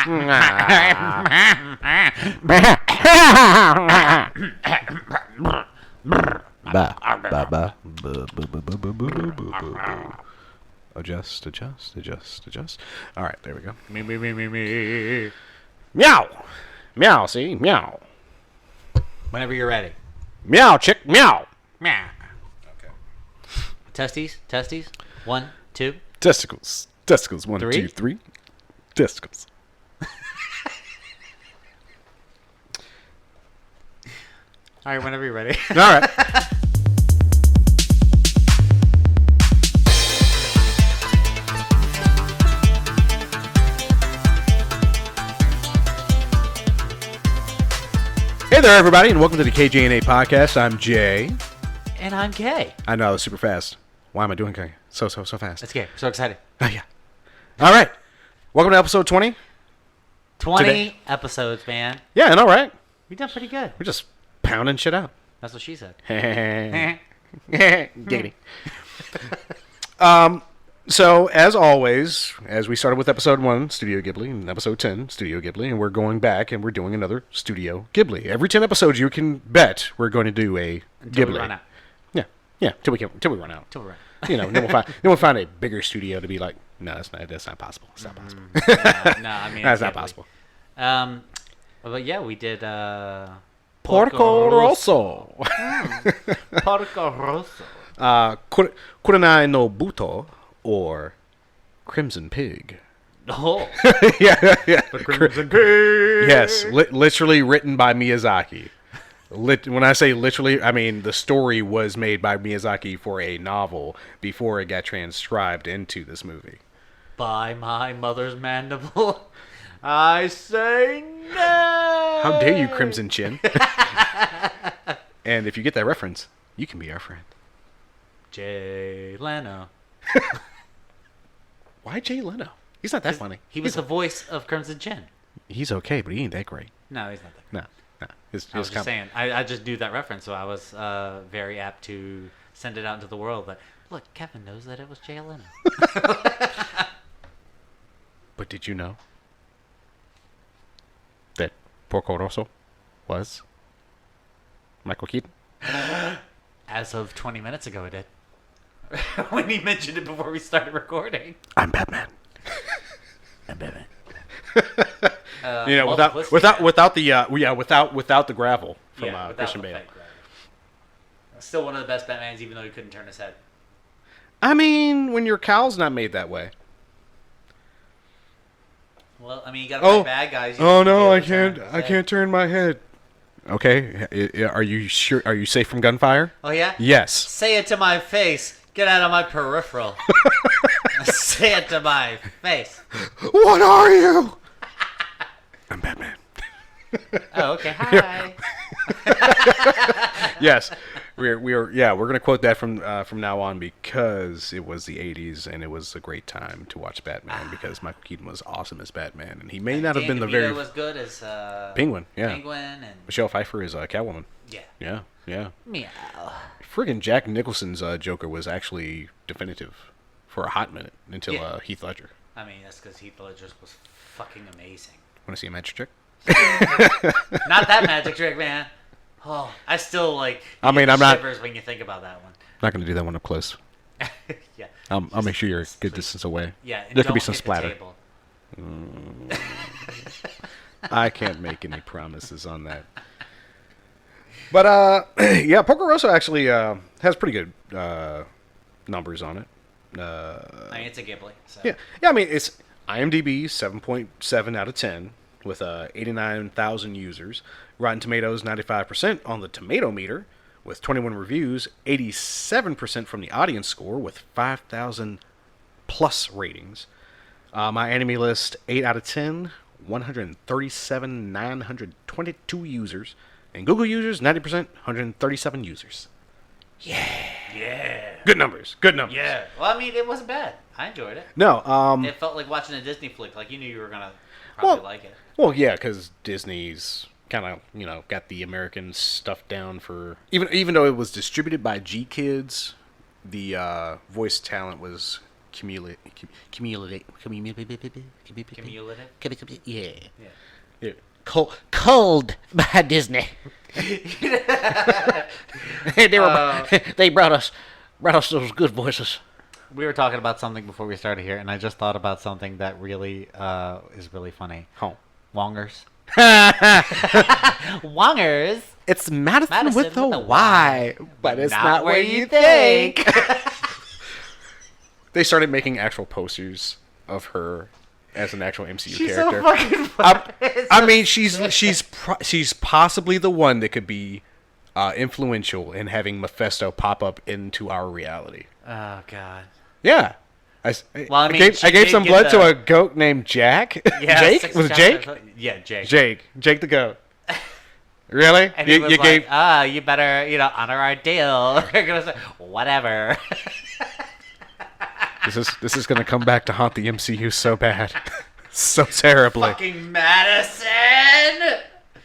Adjust. All right, there we go. Me. Meow, see? Meow. Whenever you're ready. Meow, chick, meow. Meow. Okay. Testes. 1, 2. Testicles. 1, 3. 2, 3. Testicles. All right, whenever you're ready. All right. Hey there, everybody, and welcome to the KJNA podcast. I'm Jay. And I'm Kay. I know, that was super fast. Why am I doing Kay? So fast. That's Kay. So excited. Oh, yeah. All right. Welcome to episode 20. 20 Today. episodes, man. Yeah, I know, right? We done pretty good. We're just pounding shit out. That's what she said. Giggity. So, as always, as we started with episode 1, Studio Ghibli, and episode 10, Studio Ghibli, and we're going back and we're doing another Studio Ghibli. Every 10 episodes, you can bet we're going to do a Until Ghibli. we run out. Yeah, till we run out. Till we run out. You know, then we'll find a bigger studio to be like, no, that's not possible. It's not possible. No, I mean, That's Ghibli. not possible. But yeah, we did Porco Rosso. Porco Rosso. Kurenai no Buto, or Crimson Pig. Oh. yeah. The Crimson Pig. Yes, literally written by Miyazaki. When I say literally, I mean the story was made by Miyazaki for a novel before it got transcribed into this movie. By my mother's mandible, I say no. How dare you, Crimson Chin? And if you get that reference, you can be our friend. Jay Leno. Why Jay Leno? He's not that funny. He was the voice of Crimson Chin. He's okay, but he ain't that great. No, he's not that. No. I was just saying. I just knew that reference, so I was very apt to send it out into the world. But look, Kevin knows that it was Jay Leno. But did you know that Porco Rosso was Michael Keaton? As of 20 minutes ago, it did. When he mentioned it before we started recording. I'm Batman. I'm Batman. You know, without the gravel from Christian Bale. Still one of the best Batmans, even though he couldn't turn his head. I mean, when your cowl's not made that way. Well, I mean, you gotta fight bad guys. Oh no, I can't turn my head. Okay, are you sure? Are you safe from gunfire? Oh yeah. Yes. Say it to my face. Get out of my peripheral. Say it to my face. What are you? I'm Batman. Oh, okay. Hi. Yes, we're gonna quote that from now on because it was the '80s and it was a great time to watch Batman because Michael Keaton was awesome as Batman and he may not have been the very was good as Penguin. Yeah. Penguin and Michelle Pfeiffer is Catwoman. Yeah. Yeah. Meow. Friggin' Jack Nicholson's Joker was actually definitive for a hot minute until Heath Ledger. I mean, that's because Heath Ledger was fucking amazing. Want to see a magic trick? Not that magic trick, man. Oh, I still like. I mean, I'm not. Shivers when you think about that one. Not gonna do that one up close. Yeah. I'll make sure you're a good distance away. Yeah. And there could be don't some hit the splatter. table. I can't make any promises on that. But yeah, Porco Rosso actually has pretty good numbers on it. I mean, it's a Ghibli. So. Yeah. I mean, it's IMDb 7.7 out of 10 with 89,000 users. Rotten Tomatoes 95% on the tomato meter with 21 reviews. 87% from the audience score with 5,000 plus ratings. My Anime List 8 out of 10. 137,922 users. And Google users 90%. 137 users. Yeah. Good numbers. Yeah. Well, I mean, it wasn't bad. I enjoyed it. No. It felt like watching a Disney flick. Like you knew you were gonna probably like it. Well, yeah, because Disney's kind of got the American stuff down for even though it was distributed by G Kids, the voice talent was cumulative. Cumulative? Yeah. Yeah. Yeah. Culled by Disney. They brought us those good voices. We were talking about something before we started here, and I just thought about something that really is really funny. Oh. Wongers. Wongers. It's Madison with a with a Y, but it's not where you think. They started making actual posters of her as an actual MCU She's character. so fucking funny. I mean, she's possibly the one that could be influential in having Mephisto pop up into our reality. Oh god. Yeah. Well, I mean, I gave some blood to a goat named Jack. Yeah, Jake? Was it Jake? Yeah, Jake. Jake the goat. Really? And he was like, you better, honor our deal. We're gonna say, whatever. This is gonna come back to haunt the MCU so bad. So terribly. Fucking Madison!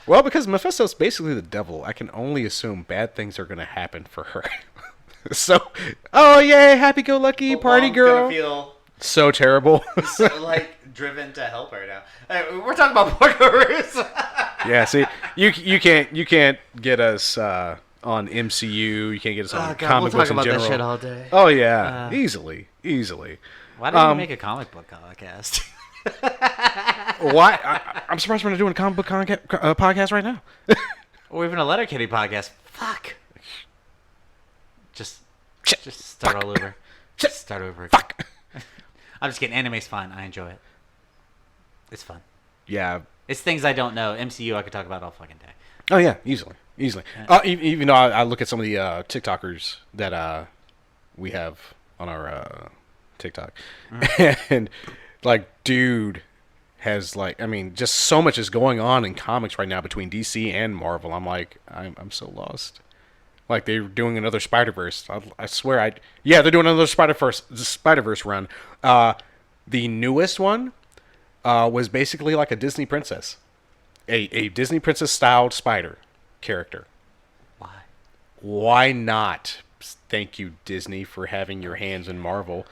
Well, because Mephisto's basically the devil, I can only assume bad things are gonna happen for her. So, oh yay, happy-go-lucky party girl. Gonna feel So terrible. driven to help her now. We're talking about Porco Rosso. Yeah, see, you can't get us on MCU. You can't get us on comic books in general. That shit all day. Oh yeah, easily. Why didn't you make a comic book podcast? Why? I'm surprised we're not doing a comic book podcast right now. Or even a Letterkenny podcast. Fuck. Just start all over. Just start over again. Fuck. I'm just kidding. Anime's fun. I enjoy it. It's fun. Yeah. It's things I don't know. MCU I could talk about all fucking day. Oh yeah, easily. Even though I look at some of the TikTokers that we have on our TikTok, and like, dude has just so much is going on in comics right now between DC and Marvel. I'm like, I'm so lost. Like, they're doing another Spider-Verse. I swear, they're doing another Spider-Verse run. The newest one was basically like a Disney princess. A Disney princess styled spider character. Why? Why not? Thank you, Disney, for having your hands in Marvel.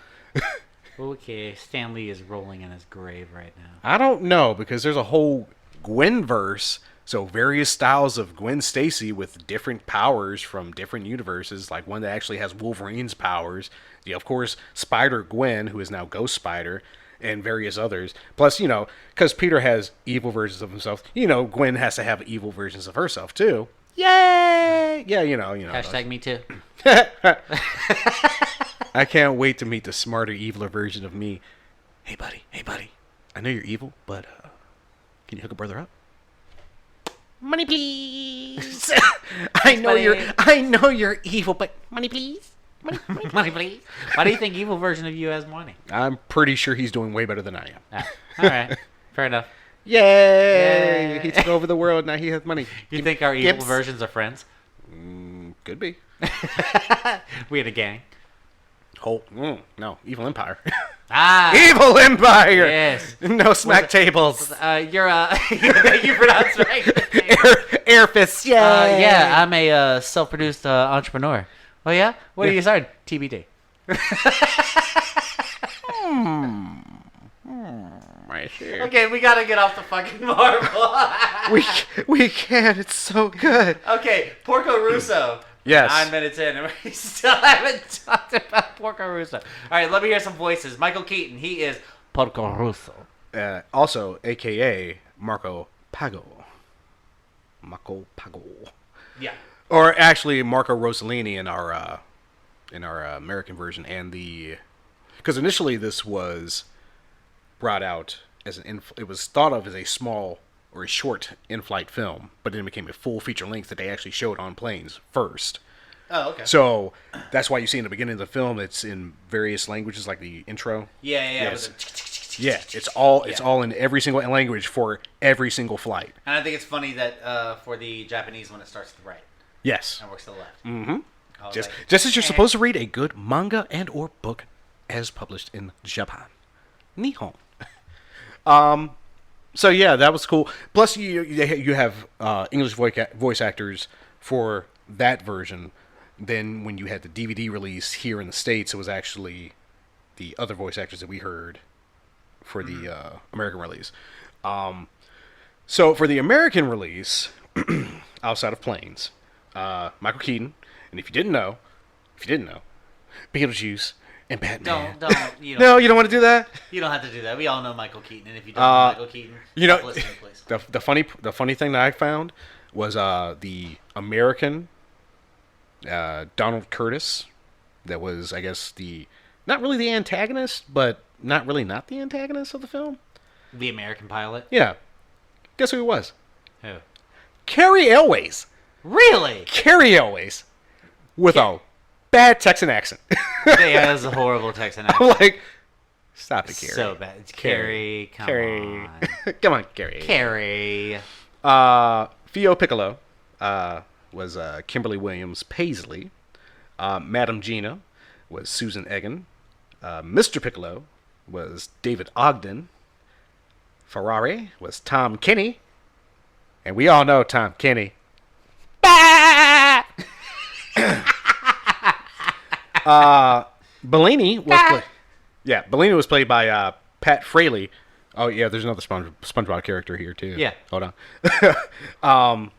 Okay, Stan Lee is rolling in his grave right now. I don't know, because there's a whole Gwenverse. So various styles of Gwen Stacy with different powers from different universes, like one that actually has Wolverine's powers. Of course, Spider-Gwen, who is now Ghost Spider, and various others. Plus, because Peter has evil versions of himself, Gwen has to have evil versions of herself, too. Yay! Yeah, Hashtag me too. I can't wait to meet the smarter, eviler version of me. Hey, buddy. I know you're evil, but can you hook a brother up? Money, please. I know you're evil, but money, please. Money, please. Why do you think evil version of you has money? I'm pretty sure he's doing way better than I am. Ah, all right, fair enough. Yay! He took over the world. Now he has money. You think our evil versions are friends? Could be. We had a gang. No, Evil Empire. Evil Empire. Yes. No smack tables. Thank you for not smacking. Air fists. Yeah. Yeah, I'm a self-produced entrepreneur. Oh yeah? What are you starting? TBD. Right here. Okay, we gotta get off the fucking Marvel. we can. It's so good. Okay, Porco Rosso. Yes. 9 minutes in, and we still haven't talked about Porco Rosso. All right, let me hear some voices. Michael Keaton, he is Porco Rosso. Also, a.k.a. Marco Pago. Yeah. Or actually, Marco Rossellini in our American version, and because initially this was brought out as it was thought of as a small or a short in-flight film, but then it became a full feature length that they actually showed on planes first. Oh, okay. So that's why you see in the beginning of the film it's in various languages, like the intro. Yeah. It's all in every single language for every single flight. And I think it's funny that for the Japanese one, it starts to the right. Yes. And works to the left. Mm-hmm. Just as you're supposed to read a good manga and or book as published in Japan. Nihon. So yeah, that was cool. Plus, you have English voice actors for that version. Then when you had the DVD release here in the States, it was actually the other voice actors that we heard for the American release. So for the American release, outside of Planes, Michael Keaton, and if you didn't know, Beetlejuice and Batman. You No, you don't want to do that. You don't have to do that. We all know Michael Keaton, and if you don't know Michael Keaton, stop listening, please. The funny thing that I found was the American Donald Curtis. That was, I guess, not really the antagonist, but not really not the antagonist of the film. The American pilot? Yeah. Guess who it was? Who? Carrie Elways. Really? Carrie Elways. With a bad Texan accent. Yeah, that's a horrible Texan accent. I'm like, stop it, Carrie. So bad. It's Carrie. Come on. Come on, Carrie. Carrie. Theo Piccolo was Kimberly Williams Paisley. Madame Gina was Susan Egan. Mr. Piccolo was David Ogden. Ferrari was Tom Kenny. And we all know Tom Kenny. Bellini was played by Pat Fraley. Oh yeah, there's another SpongeBob character here too. Yeah. Hold on.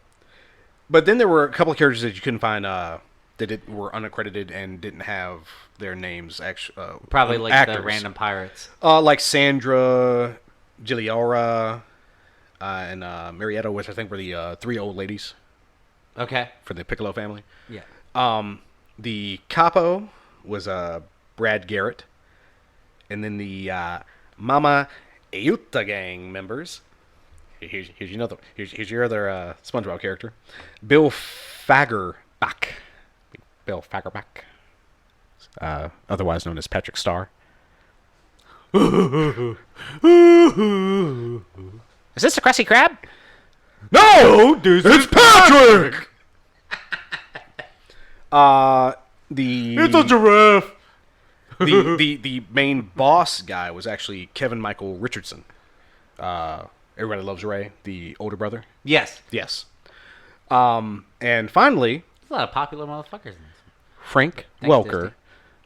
But then there were a couple of characters that you couldn't find that were unaccredited and didn't have their names probably like actors. the random pirates. Like Sandra, Giliora, and Marietta, which I think were the three old ladies. Okay. For the Piccolo family. Yeah. The capo was Brad Garrett, and then the Mama Ayuta gang members. Here's your other SpongeBob character, Bill Fagerbach. Otherwise known as Patrick Star. Is this a Krusty Krab? No, dude, it's Patrick. It's a giraffe. The main boss guy was actually Kevin Michael Richardson. Everybody Loves Ray, the older brother. Yes. Yes. And finally, there's a lot of popular motherfuckers in this. Frank Thanks, Welker Disney.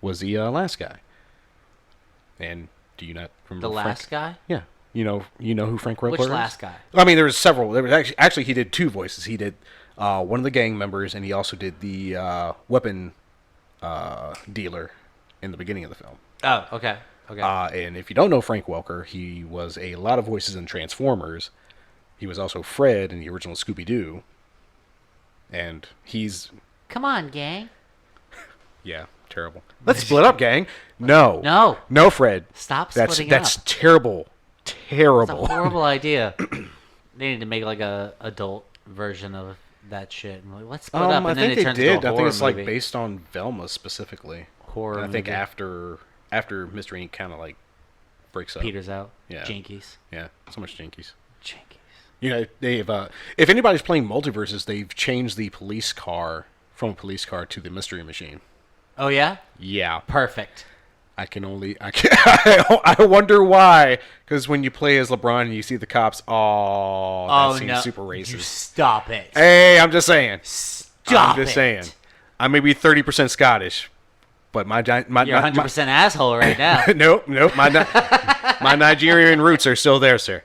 was the last guy. And do you not remember The last guy? Yeah. You know who Frank Welker is? Which last guy? I mean, there was several. There was actually he did two voices. He did one of the gang members, and he also did the weapon dealer in the beginning of the film. Oh, okay. Okay. And if you don't know Frank Welker, he was a lot of voices in Transformers. He was also Fred in the original Scooby-Doo. And he's... Come on, gang. Yeah, terrible. Let's split up, gang. No, Fred. Stop splitting That's up. Terrible. It's a horrible idea. They need to make like a adult version of that shit. And like, let's split up, and I then think it they turns did. into a I horror think it's movie. like based on Velma specifically. Horror And I think movie. after Mystery Inc. kind of like breaks up. Peters out. Yeah. Jinkies. Yeah, so much jinkies. Jinkies. You know, they've if anybody's playing Multiverses, they've changed the police car from a police car to the Mystery Machine. Oh yeah. Yeah, Perfect. I wonder why. Because when you play as LeBron and you see the cops, that seems no. super racist. You stop it. Hey, I'm just saying. Stop I'm just saying. I may be 30% Scottish, but my You're 100% asshole right now. nope. My Nigerian roots are still there, sir.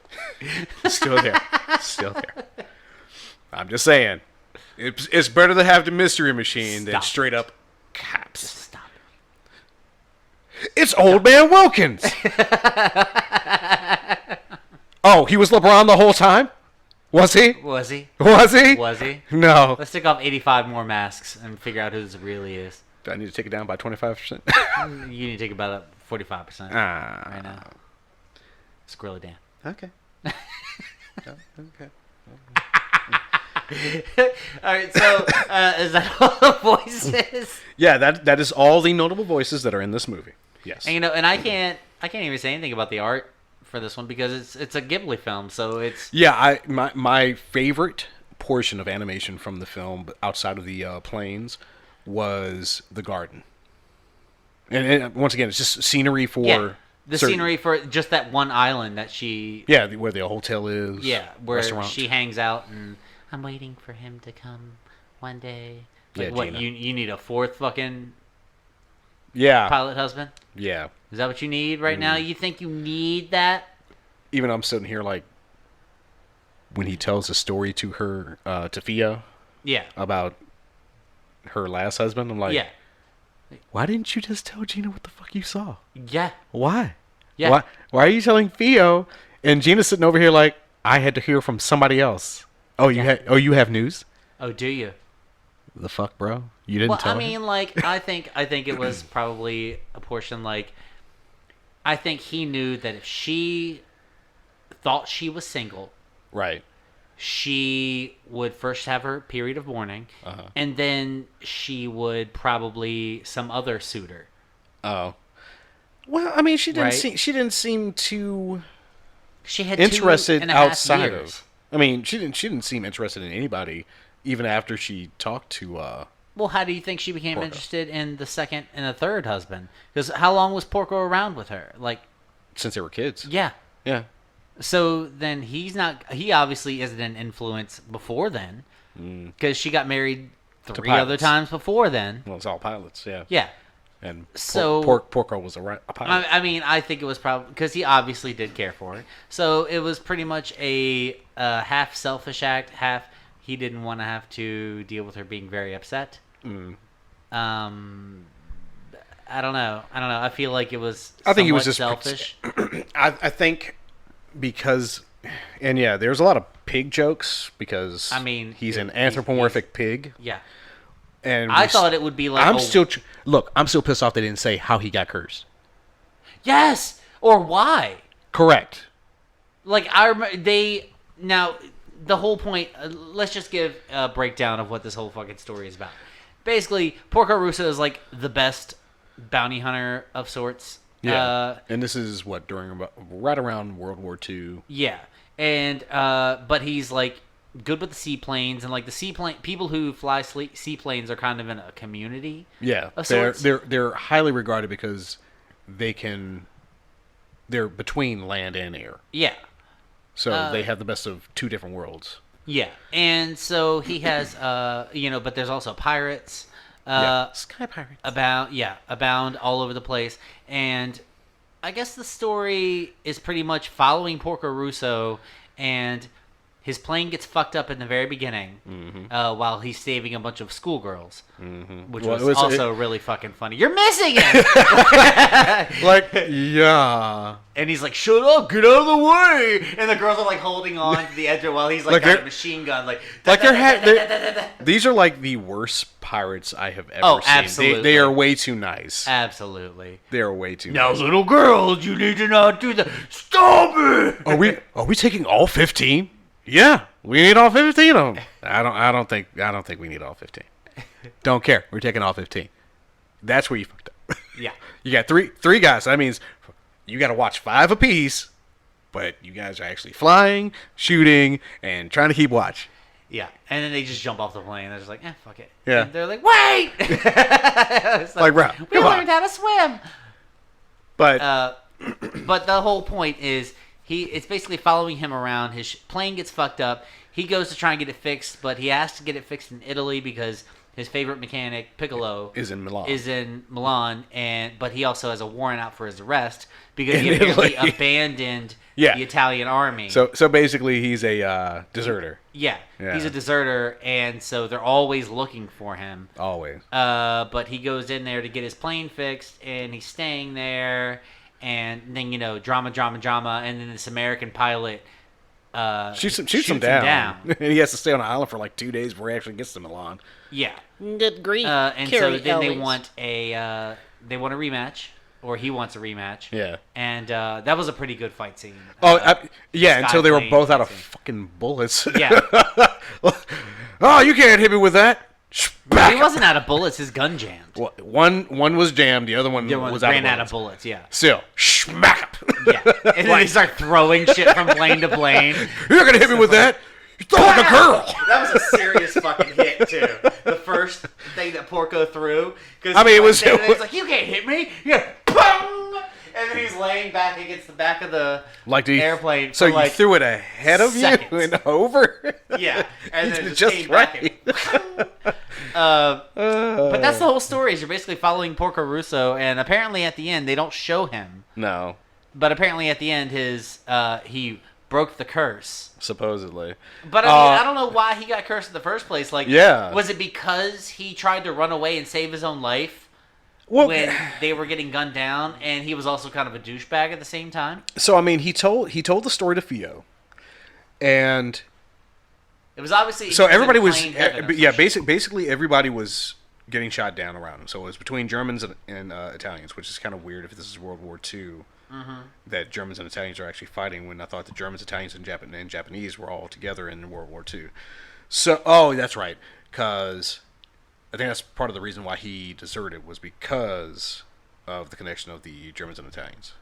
Still there. I'm just saying. It's better to have the Mystery Machine than Stop straight up cops. Stop. It's Old Man Wilkins. Oh, he was LeBron the whole time? Was he? Was he? Was he? Was he? No. Let's take off 85 more masks and figure out who this really is. Do I need to take it down by 25%? You need to take about 45% Ah. right now. Squirrely Dan. Okay. Okay. All right, so is that all the voices? Yeah, that is all the notable voices that are in this movie. Yes. And and I can't even say anything about the art for this one because it's a Ghibli film, so it's Yeah, my favorite portion of animation from the film, outside of the planes, was the garden. And once again, it's just scenery for the scenery for just that one island that she where the hotel is. Yeah, where restaurant. she hangs out, and I'm waiting for him to come one day. Like, Yeah, what Gina. you need a fourth fucking Yeah. pilot husband? Yeah. Is that what you need right now? You think you need that? Even I'm sitting here like, when he tells the story to her, to Fia, Yeah. about her last husband, I'm like, Yeah. why didn't you just tell Gina what the fuck you saw? Yeah. Why? Yeah. Why are you telling Theo? And Gina's sitting over here like, I had to hear from somebody else. Oh, you have news? Oh, do you? The fuck, bro? You didn't Well, tell I her? mean, like, I think it was probably a portion, like, I think he knew that if she thought she was single, Right. she would first have her period of mourning, and then she would probably some other suitor. Oh. Well, I mean, she didn't Right? she didn't seem too She had interested 2.5 outside years. of. I mean, she didn't seem interested in anybody, even after she talked to. Well, how do you think she became Porco. interested in the second and the third husband? Because how long was Porco around with her? Like, Since they were kids. yeah. Yeah. So then he obviously isn't an influence before then, because she got married 3 other pilots. times before then. Well, it's all pilots. Yeah. Yeah. And So- Porco was a pilot. I mean, I think it was probably because he obviously did care for her. So it was pretty much a half selfish act, half he didn't want to have to deal with her being very upset. I don't know. I feel like it was. I think he was somewhat just selfish. I think because, and yeah, there's a lot of pig jokes because I mean, he's an he's- anthropomorphic pig, Yeah. and I thought it would be like. I'm still pissed off they didn't say how he got cursed. Yes, or why? Correct. Like I remember now the whole point. Let's just give a breakdown of what this whole fucking story is about. Basically, Porco Rosso is like the best bounty hunter of sorts. Yeah, and this is what right around World War II. Yeah, and but he's like good with the seaplanes, and like the seaplane people who fly seaplanes are kind of in a community. Yeah, of they're sorts. they're highly regarded because they're between land and air, Yeah, so they have the best of two different worlds. yeah, and so he has but there's also pirates. Sky pirates. Abound all over the place. And I guess the story is pretty much following Porco Rosso, and his plane gets fucked up in the very beginning while he's saving a bunch of schoolgirls, which Well, was also really fucking funny. You're missing it! Like, yeah. And he's like, shut up, get out of the way! And the girls are like holding on to the edge of while he's like got they're- a machine gun, like These are like the worst pirates I have ever Oh, seen. absolutely. They are way too nice. Absolutely. They are way too Now, nice. little girls, you need to not do that. Stop it! Are we taking all 15? Yeah, we need all 15 of them. I don't think we need all 15. Don't care. We're taking all 15. That's where you fucked up. Yeah. You got three guys. So that means you got to watch 5 apiece, but you guys are actually flying, shooting, and trying to keep watch. Yeah, and then they just jump off the plane. They're just like, fuck it. Yeah. And they're like, wait! It's Like, bro, we come on. learned how to swim. But But the whole point is, it's basically following him around. His plane gets fucked up. He goes to try and get it fixed, but he has to get it fixed in Italy because his favorite mechanic, Piccolo, is in Milan. But he also has a warrant out for his arrest because In he apparently Italy. abandoned Yeah. the Italian army. So basically, he's a deserter. Yeah, Yeah. he's a deserter, and so they're always looking for him. Always. But he goes in there to get his plane fixed, and he's staying there, and then drama, and then this American pilot Shoots him down. And he has to stay on the island for like 2 days before he actually gets to Milan. Yeah, Good grief. and Carrie so then they Ellis. want a rematch, or he wants a rematch. Yeah. and that was a pretty good fight scene. Yeah, until they were Skyplane both out of fight scene. fucking bullets. Yeah. Oh, you can't hit me with that. He wasn't out of bullets; his gun jammed. Well, one was jammed, the other one The one was ran out out of of bullets. bullets. Yeah. Still, smack him. Yeah, and then they start throwing shit from plane to plane. You're not gonna hit me with that. You throw like a girl. That was a serious fucking hit too. The first thing that Porco threw, because I mean, it was- He's like, "You can't hit me!" Yeah, boom! And then he's laying back against the back of the airplane. So for like, you threw it ahead of seconds. you and over. Yeah, and You then did just came back and But that's the whole story. Is you're basically following Porco Rosso, and apparently at the end they don't show him. No. But apparently at the end he broke the curse. Supposedly. But I mean, I don't know why he got cursed in the first place. Like, yeah. Was it because he tried to run away and save his own life when they were getting gunned down, and he was also kind of a douchebag at the same time? So I mean, he told the story to Theo, and it was obviously so everybody was basically everybody was getting shot down around him. So it was between Germans and Italians, which is kind of weird if this is World War II. Mm-hmm. That Germans and Italians are actually fighting, when I thought the Germans, Italians, and Japanese were all together in World War II. So, that's right, because I think that's part of the reason why he deserted, was because of the connection of the Germans and Italians.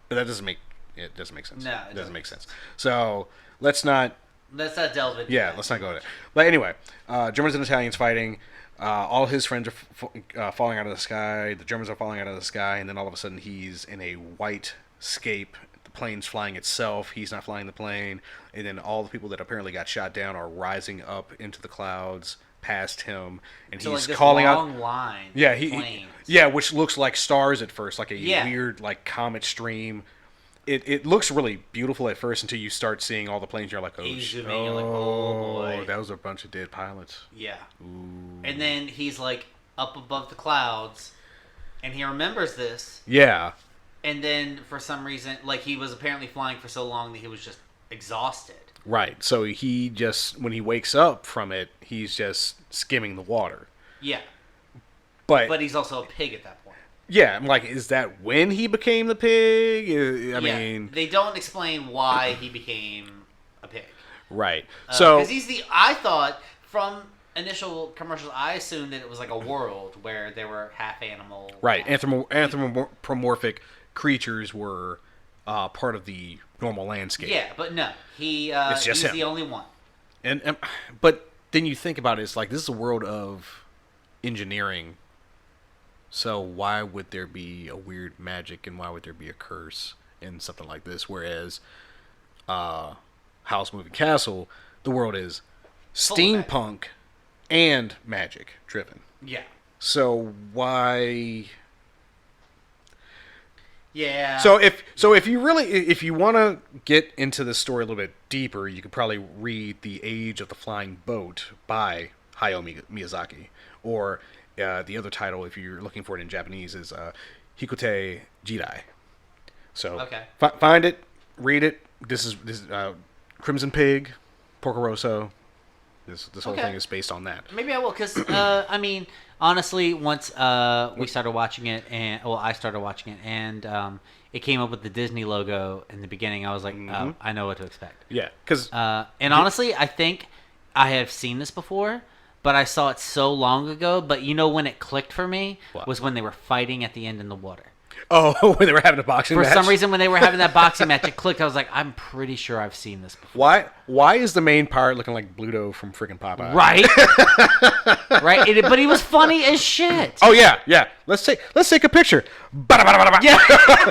But that doesn't make sense. No, it doesn't make sense. So let's not delve into. Yeah, let's not go there. But anyway, Germans and Italians fighting. All his friends are falling out of the sky. The Germans are falling out of the sky, and then all of a sudden he's in a white scape. The plane's flying itself. He's not flying the plane. And then all the people that apparently got shot down are rising up into the clouds past him, and so he's like calling this out. Long line. Yeah, which looks like stars at first, like a weird like comet stream. It looks really beautiful at first until you start seeing all the planes. You're like, oh, you're like, oh boy, that was a bunch of dead pilots. Yeah. Ooh. And then he's like up above the clouds, and he remembers this. Yeah. And then for some reason, like, he was apparently flying for so long that he was just exhausted. Right. So he just, when he wakes up from it, he's just skimming the water. Yeah. But he's also a pig at that point. Yeah, I'm like, is that when he became the pig? I mean, they don't explain why he became a pig. Right. So because I thought from initial commercials, I assumed that it was like a world where there were half animal. Right. Anthropomorphic creatures were part of the normal landscape. Yeah, but no, he's the only one. And but then you think about it, it's like, this is a world of engineering. So why would there be a weird magic, and why would there be a curse in something like this? Whereas House Moving Castle, the world is steampunk and magic driven. Yeah. So why? Yeah. So if you want to get into the story a little bit deeper, you could probably read The Age of the Flying Boat by Hayao Miyazaki, or the other title, if you're looking for it in Japanese, is Hikote Jidai. So find it, read it. This is Crimson Pig, Porco Rosso. This whole thing is based on that. Maybe I will, because I mean, honestly, once we started watching it, I started watching it, and it came up with the Disney logo in the beginning, I was like, oh, I know what to expect. Yeah, because and honestly, I think I have seen this before. But I saw it so long ago. But you know when it clicked for me was when they were fighting at the end in the water. Oh, when they were having a boxing match? For some reason, when they were having that boxing match, it clicked. I was like, I'm pretty sure I've seen this before. Why is the main pirate looking like Bluto from freaking Popeye? Right. Right. But he was funny as shit. Oh yeah. Let's take a picture. Yeah.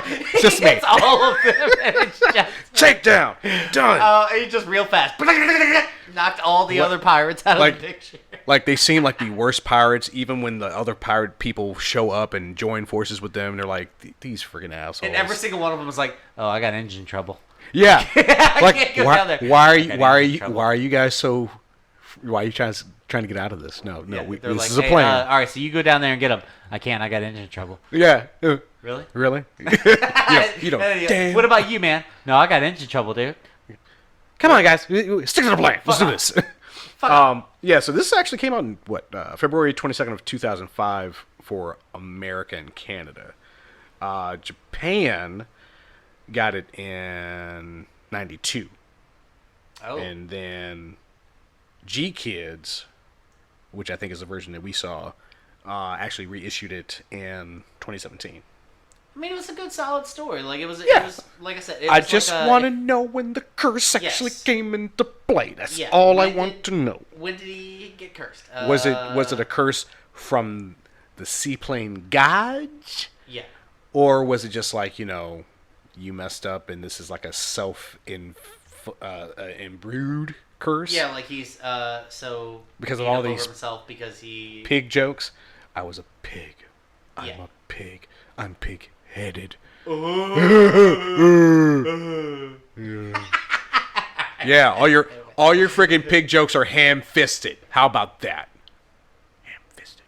It's just me. It's all of them. And it's just takedown. Done. He just real fast knocked all the other pirates out of the picture. Like, they seem like the worst pirates, even when the other pirate people show up and join forces with them. They're like, these freaking assholes. And every single one of them was like, "Oh, I got engine trouble." Yeah. Like, why are you guys so? Why are you trying to get out of this? No. This is a plan. All right, so you go down there and get them. I can't. I got engine trouble. Yeah. Really? You don't. What about you, man? No, I got engine trouble, dude. Come on, guys. Stick to the plan. Let's do this. Yeah, so this actually came out in, February 22nd of 2005 for America and Canada. Japan got it in 92. Oh. And then G-Kids, which I think is the version that we saw, actually reissued it in 2017. I mean, it was a good, solid story. Like, it was like I said, I just want to know when the curse actually came into play. That's all I want to know. When did he get cursed? Was it a curse from the seaplane gods? Yeah. Or was it just like, you messed up and this is like a imbrued curse. Yeah, like he's so because of beat all up over these himself because he pig jokes. I was a pig. I'm Yeah. a pig. I'm pig-headed. Yeah, all your freaking pig jokes are ham-fisted. How about that? Ham-fisted.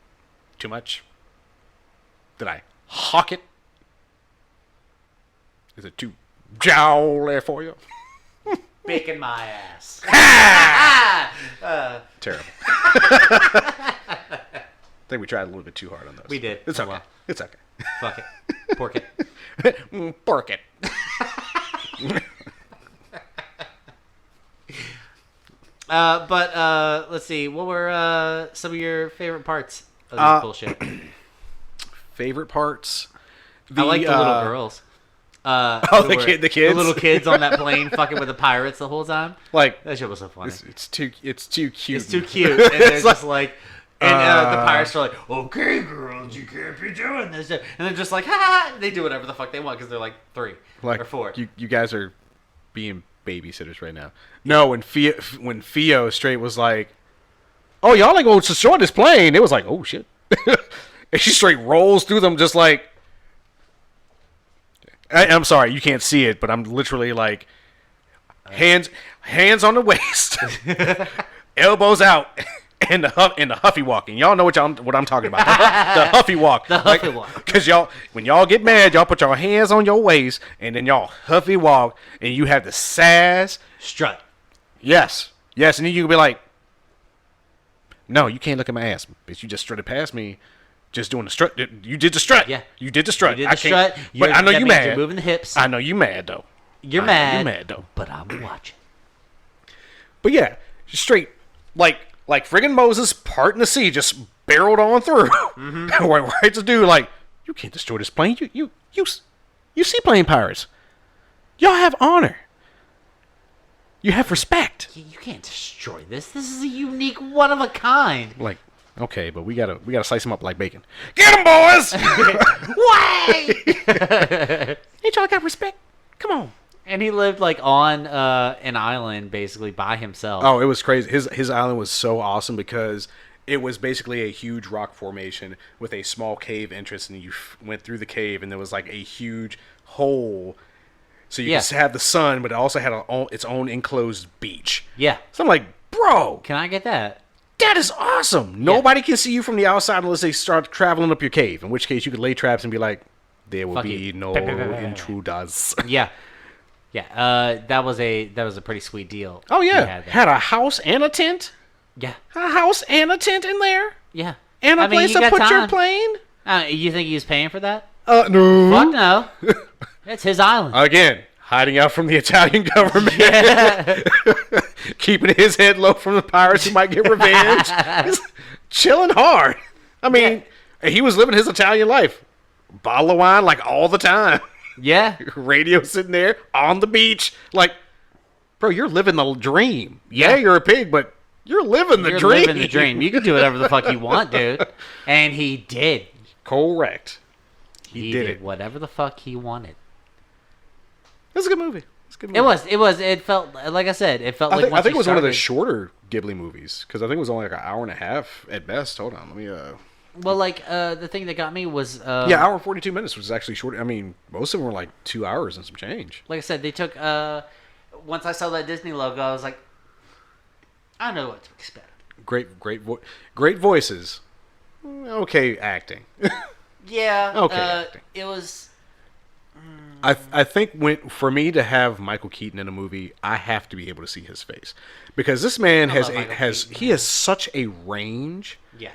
Too much? Did I hawk it? Is it too jowly for you? bacon my ass. Terrible. I think we tried a little bit too hard on those. We did. It's Oh, okay. well. It's okay. Fuck it. Pork it. Pork it. But let's see. What were some of your favorite parts of this bullshit? Favorite parts? I like the little girls. the kids? The little kids on that plane fucking with the pirates the whole time. Like, That shit was so funny. it's too cute. It's too cute. And they're It's just like... And the pirates are like, okay, girls, you can't be doing this. And they're just like, ha! They do whatever the fuck they want because they're like 3 or 4. You guys are being babysitters right now. No, when Theo straight was like, oh, y'all ain't going to destroy this plane. It was like, oh, shit. And she straight rolls through them just like... I'm sorry, you can't see it, but I'm literally like... Hands on the waist. Elbows out. And the huffy walking. Y'all know what I'm talking about. The huffy walk. The huffy walk. Because when y'all get mad, y'all put your hands on your waist, and then y'all huffy walk, and you have the sass. Strut. Yes. And then you can be like, no, you can't look at my ass. Bitch, you just strutted past me. Just doing the strut. You did the strut. Yeah. You did the strut. You did the strut. But I know that you means mad. You're moving the hips. I know you mad, though. You're I know mad. you mad, though. But I'm watching. But yeah, straight, like friggin' Moses parting the sea, just barreled on through. Mm-hmm. Right to do, like, you can't destroy this plane. You seaplane pirates. Y'all have honor. You have respect. You can't destroy this. This is a unique, one of a kind. Like, okay, but we gotta slice them up like bacon. Get them, boys! Why? Ain't y'all got respect? Come on. And he lived like on an island, basically by himself. Oh, it was crazy. His island was so awesome because it was basically a huge rock formation with a small cave entrance, and you went through the cave, and there was like a huge hole. So you could have the sun, but it also had its own enclosed beach. Yeah. So I'm like, bro, Can I get that? that is awesome. Nobody can see you from the outside unless they start traveling up your cave, in which case you could lay traps and be like, there will Fuck be you. no intruders. Yeah. Yeah. That was a pretty sweet deal. Oh, he yeah. Had a house and a tent. Yeah. A house and a tent in there. Yeah. And a I mean, place you to got put your time. plane. You think he was paying for that? No. Fuck no. It's his island. Again, hiding out from the Italian government. Keeping his head low from the pirates who might get revenge. He's chilling hard. I mean, he was living his Italian life. Bottle of wine like all the time. Yeah. Radio sitting there on the beach. Like, bro, you're living the dream. Yeah, you're a pig, but you're living the You're dream. living the dream. You can do whatever the fuck you want, dude. And he did. Correct. He did did it. whatever the fuck he wanted. It's a good movie. It was. It felt, like I said, it felt like I think it was one of the started- shorter Ghibli movies because I think it was only like an hour and a half at best. Hold on, let me. Well, like the thing that got me was Hour and 42 minutes, which is actually short. I mean, most of them were like 2 hours and some change. Like I said, they took once I saw that Disney logo, I was like, I know what to expect. Great voices. Okay, acting. Yeah. Okay, acting. It was. I think for me to have Michael Keaton in a movie, I have to be able to see his face because this man love Michael Keaton, has such a range. Yeah.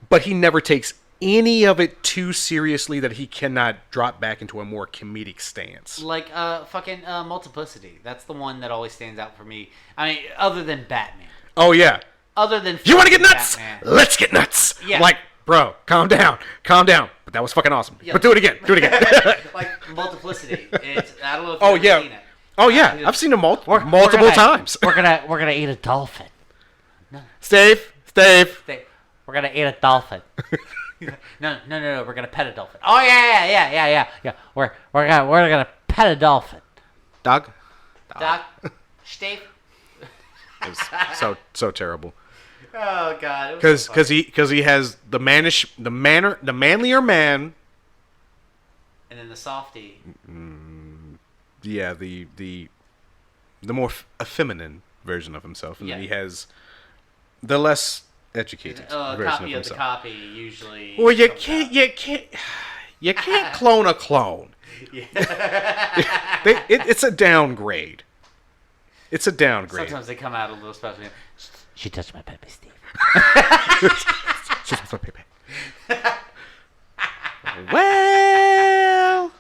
But he never takes any of it too seriously that he cannot drop back into a more comedic stance. Like fucking Multiplicity. That's the one that always stands out for me. I mean, other than Batman. Oh yeah. Other than You want to get nuts? Batman. Let's get nuts. Yeah. Like, bro, calm down. But that was fucking awesome. Yeah. But do it again. Like Multiplicity. It's, I don't know if Oh, you've yeah. ever seen it. Oh yeah, I've seen him multiple We're times. We're gonna eat a dolphin. Stave. We're gonna eat a dolphin. No. We're gonna pet a dolphin. Oh yeah. We're gonna pet a dolphin. Dog. Doc, Steve. It was so terrible. Oh God. Because he has the manlier man. And then the softy. Yeah, the more feminine version of himself, and then he has the less educated version of Copy of himself. the copy usually. Well, you can't clone a clone. Yeah. It's a downgrade. It's a downgrade. Sometimes they come out a little special. She touched my peppy, Steve. Well,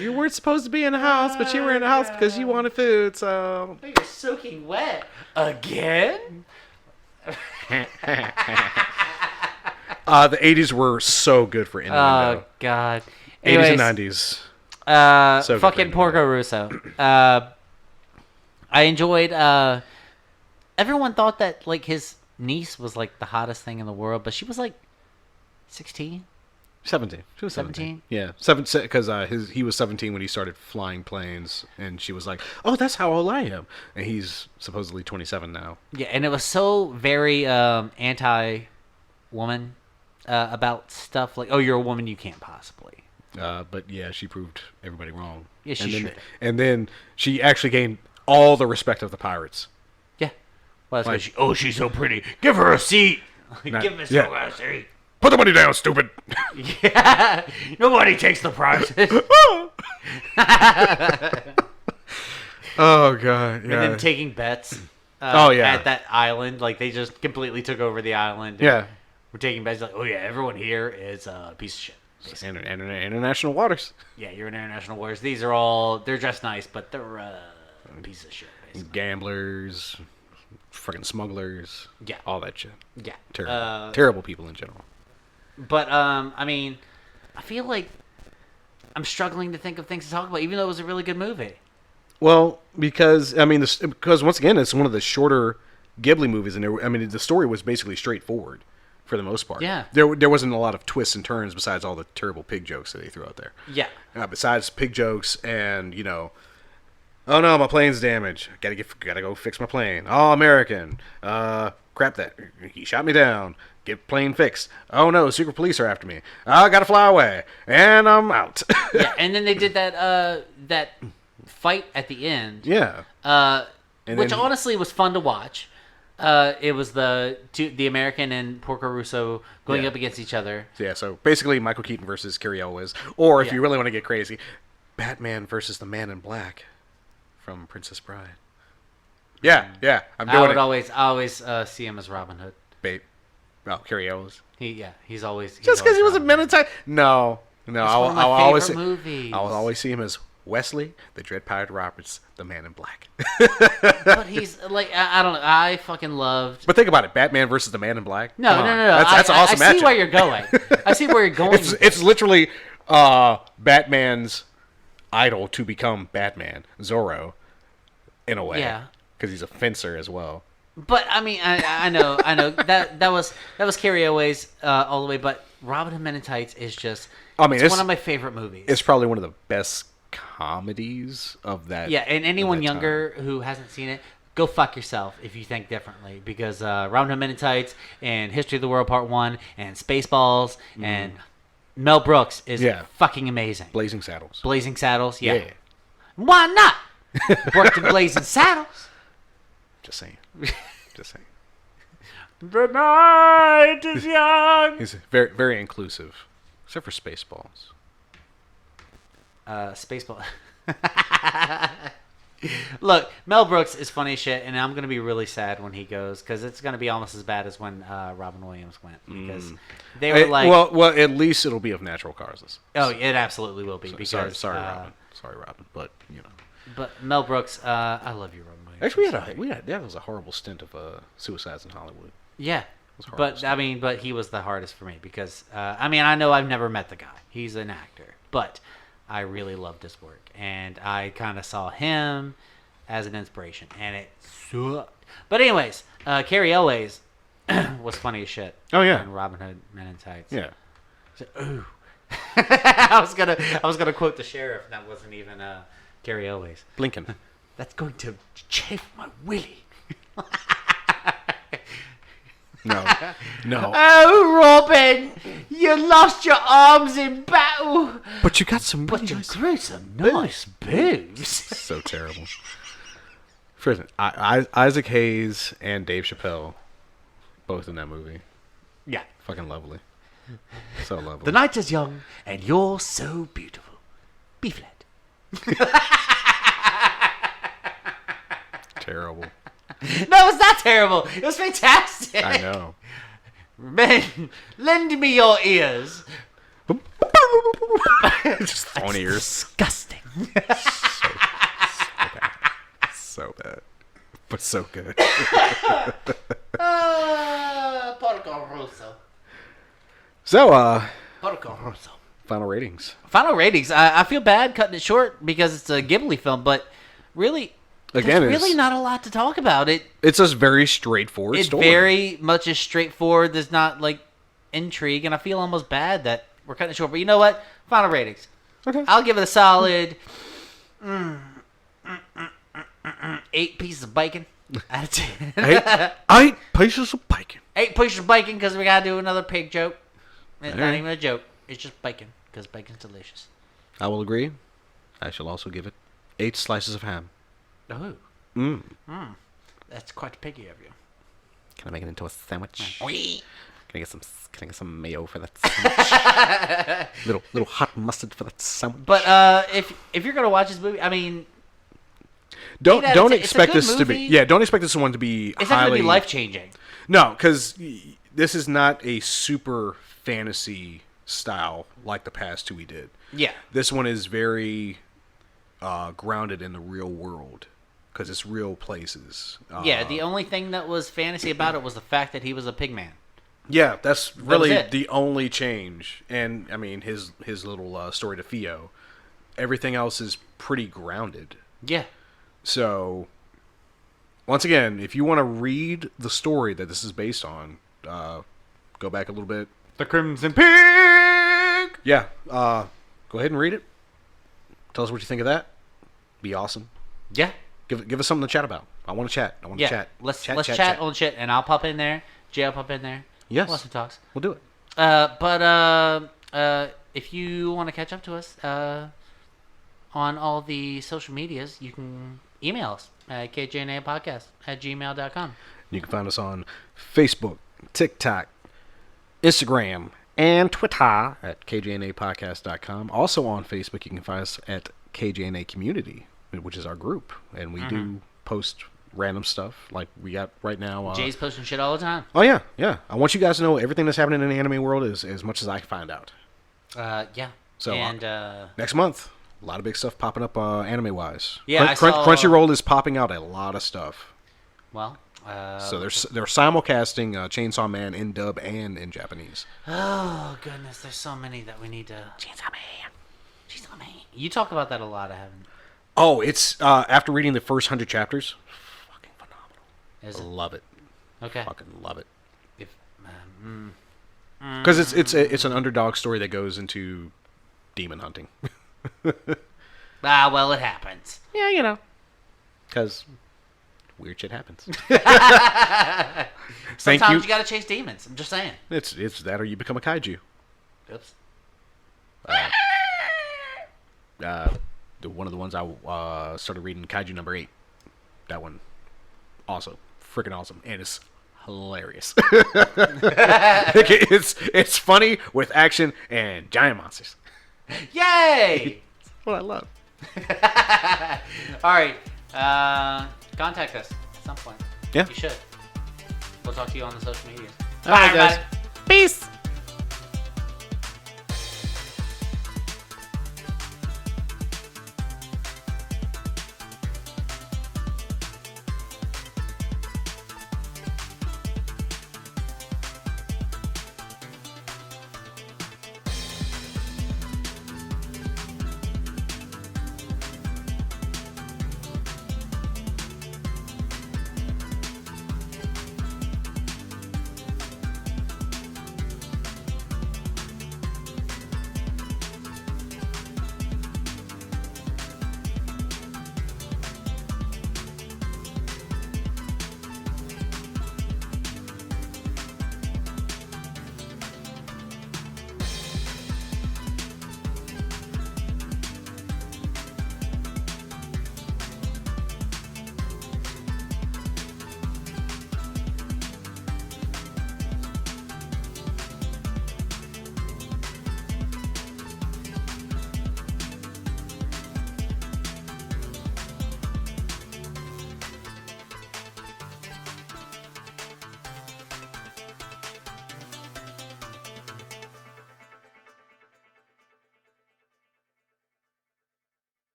you weren't supposed to be in the house, but you were in the house because you wanted food, so... You're soaking wet. Again? The 80s were so good for innuendo. Oh, God. 80s Anyways, and 90s. So good fucking for Porco Rosso. I enjoyed... everyone thought that, like, his niece was, like, the hottest thing in the world, but she was, like, 16? 17. She was 17? Yeah, because he was 17 when he started flying planes, and she was like, "Oh, that's how old I am," and he's supposedly 27 now. Yeah, and it was so very anti-woman about stuff like, "Oh, you're a woman, you can't possibly." But yeah, she proved everybody wrong. Yeah, she and then she actually gained all the respect of the pirates. Yeah. Well, that's Like- she, oh, she's so pretty. Give her a seat. Not- Give Miss yeah. Hogarth a seat. Put the money down, stupid. Yeah. Nobody takes the prizes. Oh god. And Yeah. then taking bets. Oh, yeah. At that island, like they just completely took over the island. Yeah. We're taking bets. Like, oh yeah, everyone here is a piece of shit. basically. International waters. Yeah, you're in international waters. These are all they're dressed nice, but they're a piece of shit. Basically. Gamblers, fucking smugglers. Yeah. All that shit. Yeah. Terrible. Terrible people in general. But I mean, I feel like I'm struggling to think of things to talk about, even though it was a really good movie. Well, because once again, it's one of the shorter Ghibli movies, and the story was basically straightforward for the most part. Yeah. There wasn't a lot of twists and turns besides all the terrible pig jokes that they threw out there. Yeah. Besides pig jokes and oh no, my plane's damaged. Gotta go fix my plane. Oh, American. Crap that he shot me down. Get plane fixed. Oh no, secret police are after me. I gotta fly away, and I'm out. Yeah, and then they did that fight at the end. Yeah. Which honestly was fun to watch. It was the American and Porco Rosso going up against each other. Yeah, so basically Michael Keaton versus Cary Elwes, or if Yeah. you really want to get crazy, Batman versus the Man in Black from Princess Bride. Yeah, I'm doing it. I always see him as Robin Hood. Bait. Oh, Cary Elwes. He's always Just because he was a Robin Hood. Minotaur? No. It's one of my always favorite see, movies. I'll always see him as Wesley, the Dread Pirate Roberts, the Man in Black. But he's like I don't know. I fucking loved. But think about it, Batman versus the Man in Black. No. Come on. That's an awesome I see matchup. where you're going. I see where you're going. It's literally Batman's idol to become Batman, Zorro, in a way. Yeah. Because he's a fencer as well. But I mean, I know that was Cary Elwes all the way. But Robin Hood Men in Tights is just. It's one of my favorite movies. It's probably one of the best comedies of that. Yeah, and anyone of that younger time. who hasn't seen it, go fuck yourself if you think differently. Because Robin Hood Men in Tights and History of the World Part 1 and Spaceballs and Mel Brooks is fucking amazing. Blazing Saddles. Blazing Saddles, yeah. Why not? Worked in Blazing Saddles. Just saying. Just saying. The night is young. He's very, very inclusive. Except for Spaceballs. Spaceball. Look, Mel Brooks is funny as shit, and I'm gonna be really sad when he goes because it's gonna be almost as bad as when Robin Williams went because they were like, well, at least it'll be of natural causes. oh, it absolutely will be. Because Sorry, Robin. Sorry, Robin. But But Mel Brooks, I love you, Robin Williams. Actually, that was a horrible stint of suicides in Hollywood. Yeah. was horrible stuff. But he was the hardest for me because I know I've never met the guy. He's an actor, but I really loved his work, and I kind of saw him as an inspiration, and it sucked. But anyways, Cary Elwes was funny as shit. Oh, yeah. in Robin Hood Men in Tights. Yeah. So, ooh. I was gonna quote the sheriff. That wasn't even Cary Elwes. Blinken. That's going to chafe my willy. No. Oh, Robin, you lost your arms in battle, But you got some but you grew some nice boobs. so terrible. First, Isaac Hayes and Dave Chappelle, both in that movie. Yeah. Fucking lovely. So lovely. The night is young, and you're so beautiful. Be flat. Terrible. No, it's not terrible. It was fantastic. I know. Men, lend me your ears. Just throwing ears. Disgusting. So bad. But so good. Porco Rosso. So, Porco Rosso. final ratings. Final ratings. I feel bad cutting it short because it's a Ghibli film, but really, Again, there's really not a lot to talk about. It's a very straightforward It story. very much is straightforward. There's not, like, intrigue, and I feel almost bad that we're cutting it short. But you know what? Final ratings. Okay. I'll give it a solid 8 pieces of bacon out of 10. 8 pieces of bacon. 8 pieces of bacon because we got to do another pig joke. It's not Alright. even a joke. It's just bacon because bacon's delicious. I will agree. I shall also give it 8 slices of ham. Oh. Mm. That's quite piggy of you. Can I make it into a sandwich? Wee. Can I get some mayo for that sandwich? little hot mustard for that sandwich. But if you're gonna watch this movie, I mean, don't it's a expect good this to be movie. don't expect this one to be it's not highly gonna be life changing. No, because this is not a super fantasy style like the past two we did. Yeah. This one is very grounded in the real world because it's real places. Yeah. The only thing that was fantasy about it was the fact that he was a pig man. Yeah, that's really it. the only change. And I mean, his little story to Theo. Everything else is pretty grounded. Yeah. So, once again, if you want to read the story that this is based on, go back a little bit. The Crimson Pig. Yeah, go ahead and read it. Tell us what you think of that. Be awesome. Yeah. Give us something to chat about. I want to chat. I want to Yeah. chat. Let's chat on shit, and I'll pop in there. Jay will pop in there. Yes. We'll have some talks. We'll do it. But if you want to catch up to us on all the social medias, you can email us at kjnapodcast@gmail.com. You can find us on Facebook, TikTok, Instagram, and Twitter at kjnapodcast.com. Also on Facebook, you can find us at KJNA Community, which is our group. And we do post random stuff like we got right now. Jay's posting shit all the time. Oh, yeah, yeah. I want you guys to know everything that's happening in the anime world is as much as I can find out. Yeah. So, and next month, a lot of big stuff popping up anime-wise. Yeah, I saw- Crunchyroll is popping out a lot of stuff. well, So they're simulcasting Chainsaw Man in dub and in Japanese. oh goodness, there's so many that we need to. Chainsaw Man. You talk about that a lot. I haven't. Oh, it's after reading the first 100 chapters, fucking phenomenal. Is it? Love it. Okay. Fucking love it. If, Because it's an underdog story that goes into demon hunting. well, it happens. Yeah, you know. Because weird shit happens. Sometimes you gotta chase demons. I'm just saying. It's that or you become a kaiju. Oops. One of the ones I started reading, Kaiju number 8. That one, also freaking awesome, and it's hilarious. it's funny with action and giant monsters. Yay! That's what I love. All right. Contact us at some point. Yeah. You should. We'll talk to you on the social medias. All right, Bye, guys. everybody. Peace.